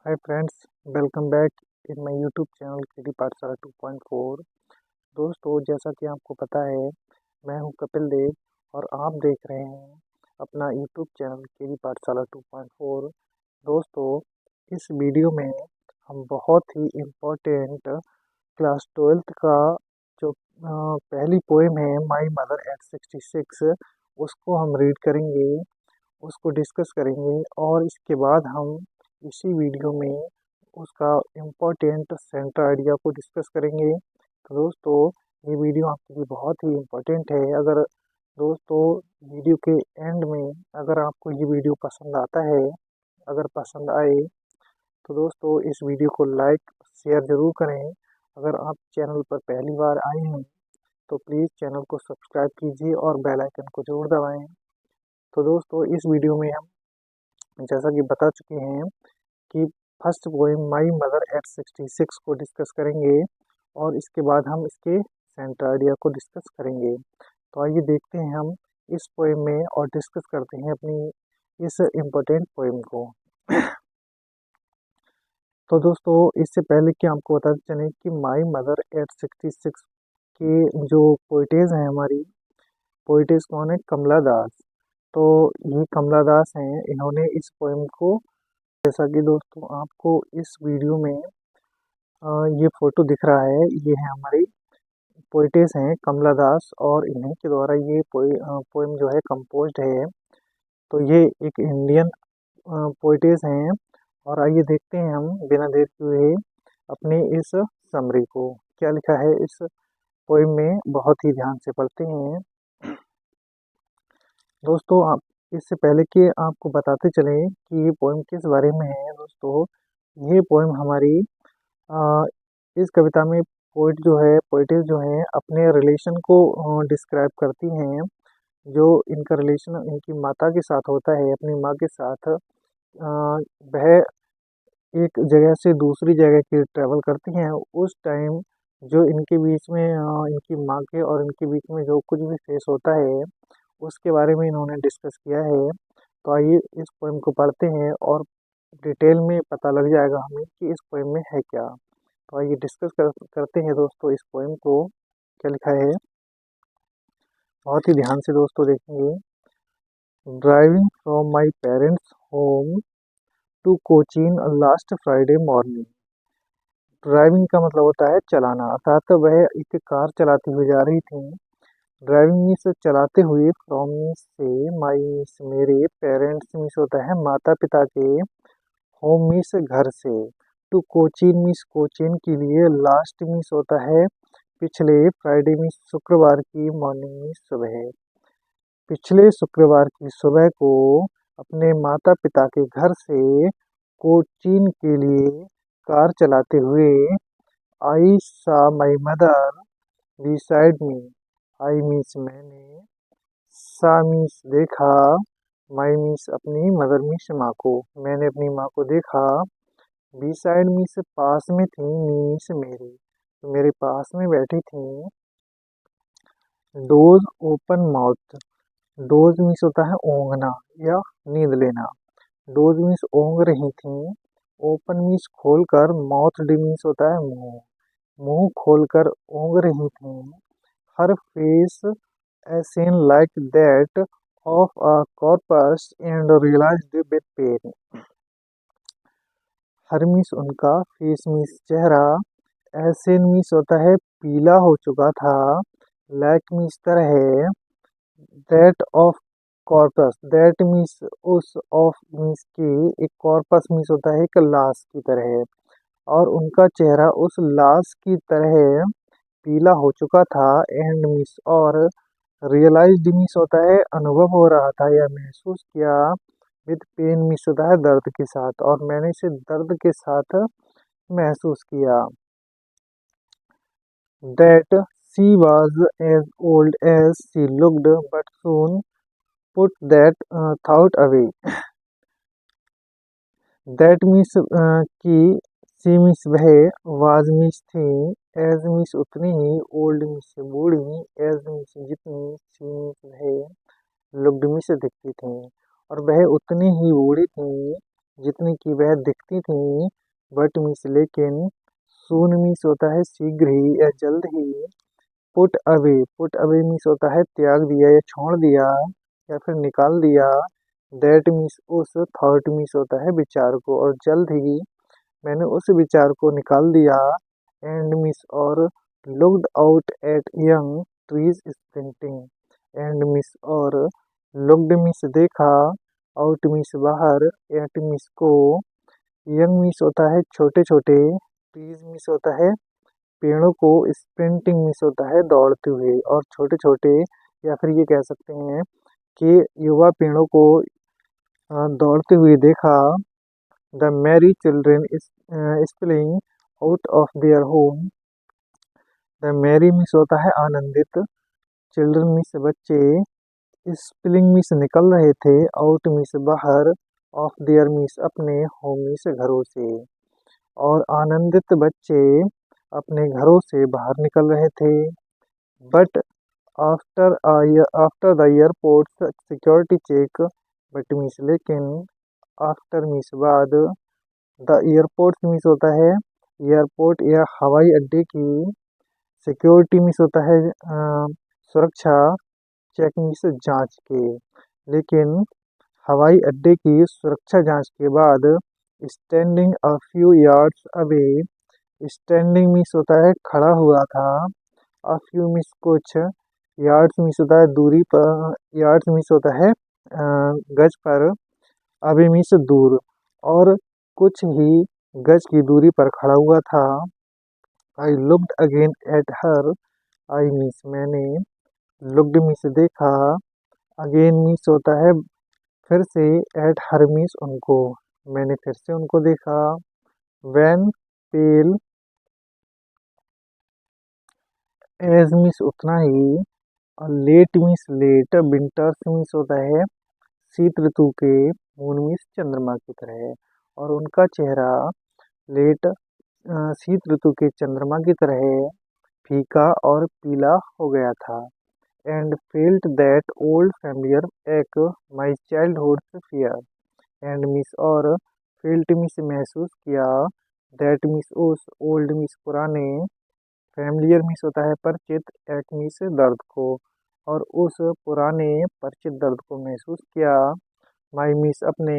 Hi friends, welcome back in my YouTube channel KD पाठशाला 2.4। दोस्तों, जैसा कि आपको पता है, मैं हूं कपिल देव और आप देख रहे हैं अपना यूट्यूब चैनल केडी पाठशाला 2.4। दोस्तों, इस वीडियो में हम बहुत ही इम्पोर्टेंट क्लास 12th का जो पहली पोएम है माई मदर एट 66, उसको हम रीड करेंगे, उसको डिस्कस करेंगे और इसके बाद हम इसी वीडियो में उसका इम्पोर्टेंट सेंटर आइडिया को डिस्कस करेंगे। तो दोस्तों, ये वीडियो आपके लिए बहुत ही इम्पोर्टेंट है। अगर दोस्तों वीडियो के एंड में अगर आपको ये वीडियो पसंद आता है, अगर पसंद आए तो दोस्तों इस वीडियो को लाइक शेयर ज़रूर करें। अगर आप चैनल पर पहली बार आए हैं तो प्लीज़ चैनल को सब्सक्राइब कीजिए और बेल आइकन को ज़रूर दबाएं। तो दोस्तों, इस वीडियो में हम जैसा कि बता चुके हैं कि first poem my mother eight 66 को डिस्कस करेंगे और इसके बाद हम इसके सेंटर आइडिया को डिस्कस करेंगे। तो आइए देखते हैं हम इस पोएम में और डिस्कस करते हैं अपनी इस इम्पोर्टेंट पोएम को। तो दोस्तों, इससे पहले कि आपको बताते चलें कि माई मदर एट 66 के जो पोइटेज हैं, हमारी पोइटेज कौन है? कमला दास। तो ये कमला दास हैं, इन्होंने इस पोएम को, जैसा कि दोस्तों आपको इस वीडियो में ये फोटो दिख रहा है, ये है हमारी पोइटेस हैं कमला दास और इन्हीं के द्वारा ये पोएम जो है कंपोज्ड है। तो ये एक इंडियन पोइटेस हैं और आइए देखते हैं हम बिना देर किए अपनी इस समरी को। क्या लिखा है इस पोएम में, बहुत ही ध्यान से पढ़ते हैं। दोस्तों, आप इससे पहले कि आपको बताते चलें कि ये पोएम किस बारे में है, दोस्तों ये पोएम हमारी इस कविता में पोइटेस जो हैं अपने रिलेशन को डिस्क्राइब करती हैं। जो इनका रिलेशन इनकी माता के साथ होता है, अपनी माँ के साथ, वह एक जगह से दूसरी जगह की ट्रैवल करती हैं। उस टाइम जो इनके बीच में इनकी माँ के और इनके बीच में जो कुछ भी फेस होता है, उसके बारे में इन्होंने डिस्कस किया है। तो आइए इस पोएम को पढ़ते हैं और डिटेल में पता लग जाएगा हमें कि इस पोएम में है क्या। तो आइए डिस्कस करते हैं दोस्तों इस पोएम को। क्या लिखा है, बहुत ही ध्यान से दोस्तों देखेंगे। Driving from my parents home to Cochin last Friday morning. Driving का मतलब होता है चलाना, अर्थात वह एक कार चलाती हुई जा रही थी। ड्राइविंग मीन्स चलाते हुए, फ्रॉम मीन्स से, माई मीन्स मेरे, पेरेंट्स मीन्स होता है माता पिता के, होम मीन्स घर से, टू कोचीन मीन्स कोचीन के लिए, लास्ट मीन्स होता है पिछले, फ्राइडे मीन्स शुक्रवार की, मॉर्निंग मीन्स सुबह। पिछले शुक्रवार की सुबह को अपने माता पिता के घर से कोचीन के लिए कार चलाते हुए, आई सा my mother beside me. I means मैंने, सा मीन्स देखा, माई मीन्स अपनी, मदर मीन्स माँ को, मैंने अपनी माँ को देखा। बिसाइड मीन्स पास में थी, मीन्स मेरे, तो मेरे पास में बैठी थी। Dose open mouth. Dose means होता है ओंघना या नींद लेना। डोज मीन्स ओंघ रही थी। ओपन मीन्स खोलकर, माउथ डी मीन्स होता है मुंह, मुंह खोलकर ओंघ रही थी। Her face a scene like that of a corpse and realised with pain. Her means उनका, फेस मीन्स चेहरा, ऐसे मीन्स होता है पीला हो चुका था, लाइक मीन्स तरह, that of corpse, that means उस, ऑफ मीन्स की, एक कॉर्पस मीन्स होता है एक लाश की तरह, और उनका चेहरा उस लाश की तरह पीला हो चुका था। एंड मीन्स और, रियलाइज्ड मीन्स होता है अनुभव हो रहा था या महसूस किया, विद पेन मीन्स होता है दर्द के साथ, और मैंने इसे दर्द के साथ महसूस किया। That she was as old as she looked but soon put that thought away। That means कि, सी मीन्स वह, वाज मीन्स थी, एज मीन्स उतनी ही, ओल्ड मीन्स बूढ़ी, एज मीन्स जितनी, सी मीन्स वह, लुक्ड मीन्स दिखती थी, और वह उतनी ही बूढ़ी थी जितनी कि वह दिखती थी, बट मीन्स लेकिन, सून मीन्स होता है शीघ्र ही या जल्द ही, पुट अवे मीन्स होता है त्याग दिया या छोड़ दिया या फिर निकाल दिया, दैट मीन्स उस, थॉट मीन्स होता है विचार को, और जल्द ही मैंने उस विचार को निकाल दिया, एंड मीन्स और, looked out at young trees sprinting, and means और, लुक्ड मीन्स देखा, आउट मीन्स बाहर, एट मीन्स को, यंग मीन्स होता है छोटे छोटे, ट्रीज मीन्स होता है पेड़ों को, स्प्रिंटिंग मीन्स होता है दौड़ते हुए, और छोटे छोटे, या फिर ये कह सकते हैं कि युवा पेड़ों को दौड़ते हुए देखा। The merry children spilling out of their home, the merry means होता है आनंदित, चिल्ड्रन मीन्स बच्चे, स्प्लिंग मीन्स निकल रहे थे, आउट मीन्स बाहर, ऑफ देयर मीन्स अपने, होम मीन्स घरों से, और आनंदित बच्चे अपने घरों से बाहर निकल रहे थे। But after the airport security check, but means लेकिन, आफ्टर मीन्स बाद, द एयरपोर्ट मीन्स होता है एयरपोर्ट या हवाई अड्डे की, सिक्योरिटी मीन्स होता है सुरक्षा, चेक मीन्स जांच के, लेकिन हवाई अड्डे की सुरक्षा जांच के बाद, standing a few yards away, standing means होता है खड़ा हुआ था, अ फ्यू मीन्स कुछ, यार्ड्स मीन्स होता है दूरी पर, यार्ड्स मीन्स होता है गज पर, अवे मीन्स दूर, और कुछ ही गज की दूरी पर खड़ा हुआ था। I looked again at her, I means मैंने, लुक्ड मीन्स देखा, अगेन मीन्स होता है फिर से, एट हर मीन्स उनको, मैंने फिर से उनको देखा। वैन पेल, एज मीन्स उतना ही, और late means late, winters means होता है शीत ऋतु के, मून मीन्स चंद्रमा की तरह, और उनका चेहरा लेट शीत ऋतु के चंद्रमा की तरह फीका और पीला हो गया था। And felt that old familiar ache my childhood fear, and miss और, फेल्ट मिस महसूस किया, दैट मिस उस, ओल्ड मिस पुराने, फैमिलियर मिस होता है परिचित, एक मिस दर्द को, और उस पुराने परिचित दर्द को महसूस किया, माई मिस अपने,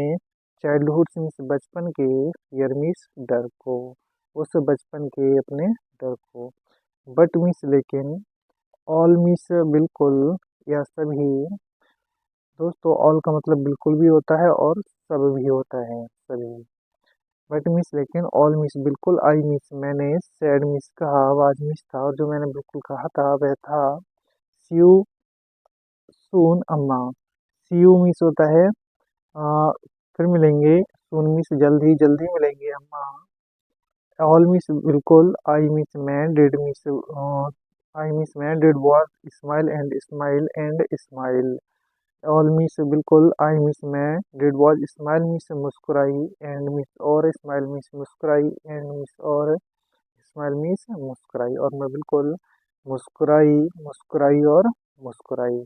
चाइल्डहुड मिस बचपन के, फियर मिस डर को, उस बचपन के अपने डर को, बट मिस लेकिन, ऑल मिस बिल्कुल या सभी, दोस्तों ऑल का मतलब बिल्कुल भी होता है और सब भी होता है, सभी, बट मिस लेकिन, ऑल मिस बिल्कुल, आई मिस मैंने, सैड मिस कहा, आज मिस था, और जो मैंने बिल्कुल कहा था वह था, सी यू सून अम्मा, सी यू मिस होता है फिर मिलेंगे, सून मिस जल्द ही मिलेंगे अम्मा, ऑल मिस बिल्कुल, आई मिस मैं, डिड मिस आई मिस मैं, did was smile and smile, all miss बिल्कुल, आई मिस मैं, डिड वॉज स्माइल मिस मुस्कुराई, एंड मिस और, स्माइल मिस मुस्कुराई, एंड मिस और, स्माइल मिस मुस्कुराई, और मैं बिल्कुल मुस्कुराई, मुस्कुराई और मुस्कुराई।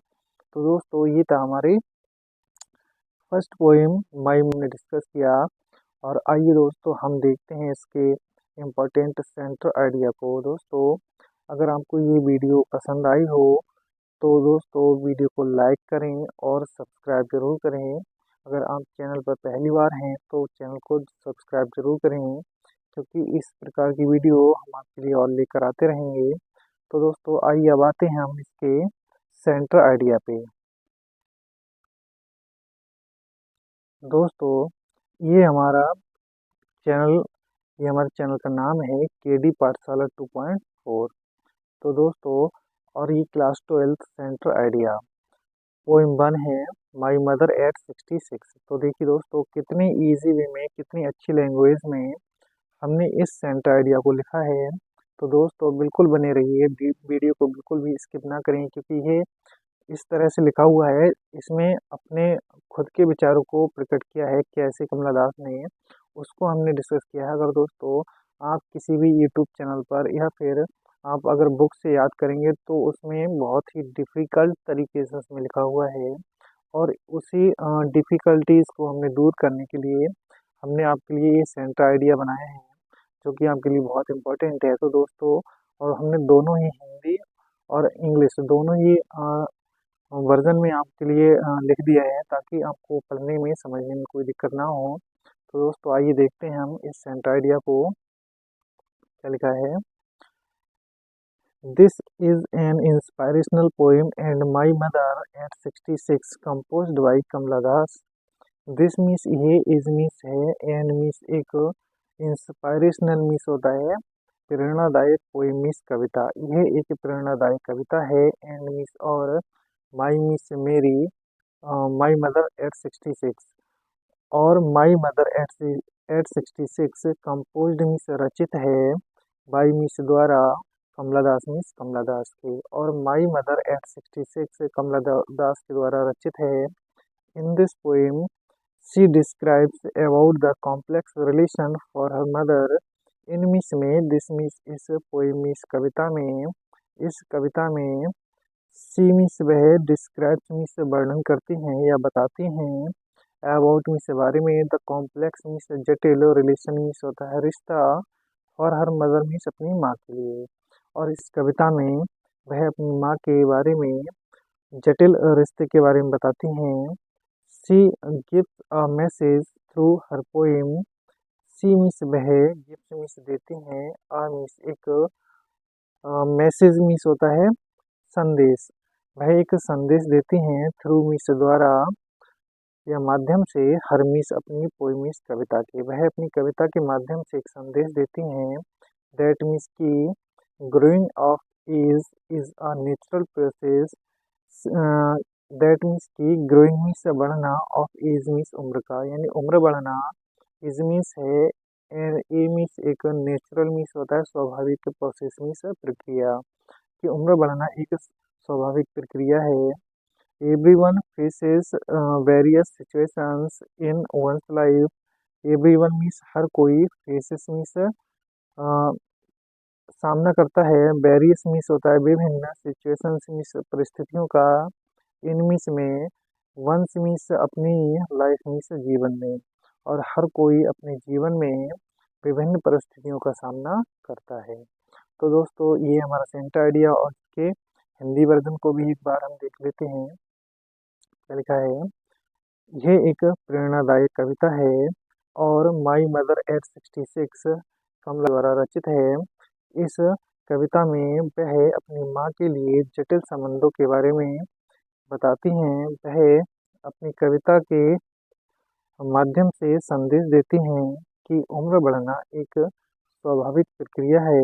तो दोस्तों ये था हमारी फर्स्ट पोएम माई ने डिस्कस किया, और आइए दोस्तों हम देखते हैं इसके इम्पोर्टेंट सेंटर आइडिया को। दोस्तों अगर आपको ये वीडियो पसंद आई हो तो दोस्तों वीडियो को लाइक करें और सब्सक्राइब जरूर करें। अगर आप चैनल पर पहली बार हैं तो चैनल को सब्सक्राइब जरूर करें, क्योंकि इस प्रकार की वीडियो हम आपके लिए और लेकर आते रहेंगे। तो दोस्तों आइए अब आते हैं हम इसके सेंटर आइडिया पे। दोस्तों ये हमारा चैनल ये हमारे चैनल का नाम है केडी पाठशाला 2.4। तो दोस्तों और ये क्लास 12 सेंटर आइडिया पोएम 1 है, माई मदर एट 66। तो देखिए दोस्तों कितने इजी वे में, कितनी अच्छी लैंग्वेज में हमने इस सेंटर आइडिया को लिखा है। तो दोस्तों बिल्कुल बने रहिए, वीडियो को बिल्कुल भी स्किप ना करें, क्योंकि ये इस तरह से लिखा हुआ है, इसमें अपने खुद के विचारों को प्रकट किया है कैसे कमला दास ने, उसको हमने डिस्कस किया है। अगर दोस्तों आप किसी भी यूट्यूब चैनल पर या फिर आप अगर बुक से याद करेंगे तो उसमें बहुत ही डिफ़िकल्ट तरीके से उसमें लिखा हुआ है, और उसी डिफ़िकल्टीज़ को हमने दूर करने के लिए हमने आपके लिए ये सेंटर आइडिया बनाए हैं जो कि आपके लिए बहुत इम्पोर्टेंट है। तो दोस्तों, और हमने दोनों ही हिंदी और इंग्लिश दोनों ही वर्जन में आपके लिए लिख दिया है ताकि आपको पढ़ने में समझने में कोई दिक्कत ना हो। तो दोस्तों आइए देखते हैं हम इस सेंटर आइडिया को क्या लिखा है। This is an inspirational poem and my mother at 66 composed by Kamala Das। This means ये इज मीन्स है एंड मीन्स एक इंस्पायरेशनल मीन्स होता है प्रेरणादायक पोएम मीन्स कविता। यह एक प्रेरणादायक कविता है एंड मीन्स और माई मीन्स मेरी माई मदर एट 66 और my mother eight 66 composed means रचित है बाई मीन्स द्वारा कमला दास मीन्स कमला दास के और माई मदर एट 66 कमला दास के द्वारा रचित है। In this poem she describes about the complex relation for her mother। In miss में दिस मिस इस पोएम मिस कविता में इस कविता में सी मिस वह डिस्क्राइब्स मिस वर्णन करती हैं या बताती हैं अबाउट मिस बारे में द कॉम्प्लेक्स मिस जटिल रिलेशन मिस होता है रिश्ता और हर मदर मिस अपनी माँ के लिए। और इस कविता में वह अपनी माँ के बारे में जटिल रिश्ते के बारे में बताती हैं। She gives a message through her poem। She means वह गिफ्ट मीन्स देती हैं आ मीन्स एक मैसेज मीन्स होता है संदेश। वह एक संदेश देती हैं थ्रू मीन्स द्वारा या माध्यम से हर मीन्स अपनी पोएम मीन्स कविता के वह अपनी कविता के माध्यम से एक संदेश देती हैं। दैट मीन्स की growing of is a natural process. That means की ग्रोइंग मीन्स बढ़ना ऑफ एज मीन्स उम्र का यानी उम्र बढ़ना इज मीन्स है एंड ए मीन्स एक नेचुरल मीन्स होता है स्वाभाविक प्रोसेस मीन्स प्रक्रिया कि उम्र बढ़ना एक स्वाभाविक प्रक्रिया है। Everyone faces various situations in one's life. Everyone means हर कोई फेसेस मीन्स सामना करता है वेरियस मीन्स होता है विभिन्न सिचुएशंस मीन्स परिस्थितियों का इन मीन्स में वंस मीन्स अपनी लाइफ मीन्स जीवन में और हर कोई अपने जीवन में विभिन्न परिस्थितियों का सामना करता है। तो दोस्तों ये हमारा सेंटर आइडिया और इसके हिंदी वर्जन को भी एक बार हम देख लेते हैं क्या लिखा है। यह एक प्रेरणादायक कविता है और माई मदर एट 66 कमला द्वारा रचित है। इस कविता में वह अपनी माँ के लिए जटिल संबंधों के बारे में बताती हैं। वह अपनी कविता के माध्यम से संदेश देती हैं कि उम्र बढ़ना एक स्वाभाविक प्रक्रिया है।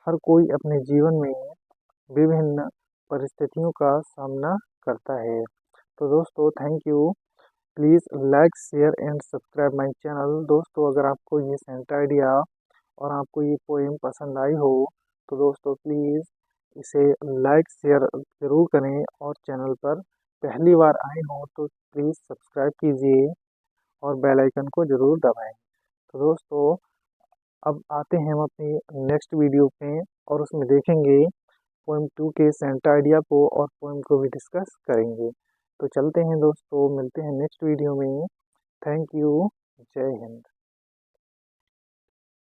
हर कोई अपने जीवन में विभिन्न परिस्थितियों का सामना करता है। तो दोस्तों thank you. Please like share and subscribe my channel. दोस्तों अगर आपको ये सेंटर आइडिया और आपको ये पोएम पसंद आई हो तो दोस्तों प्लीज़ इसे लाइक शेयर ज़रूर करें और चैनल पर पहली बार आए हों तो प्लीज़ सब्सक्राइब कीजिए और बेल आइकन को ज़रूर दबाएं। तो दोस्तों अब आते हैं हम अपनी नेक्स्ट वीडियो पे और उसमें देखेंगे पोएम 2 के सेंटर आइडिया को और पोएम को भी डिस्कस करेंगे। तो चलते हैं दोस्तों, मिलते हैं नेक्स्ट वीडियो में। Thank you. जय हिंद।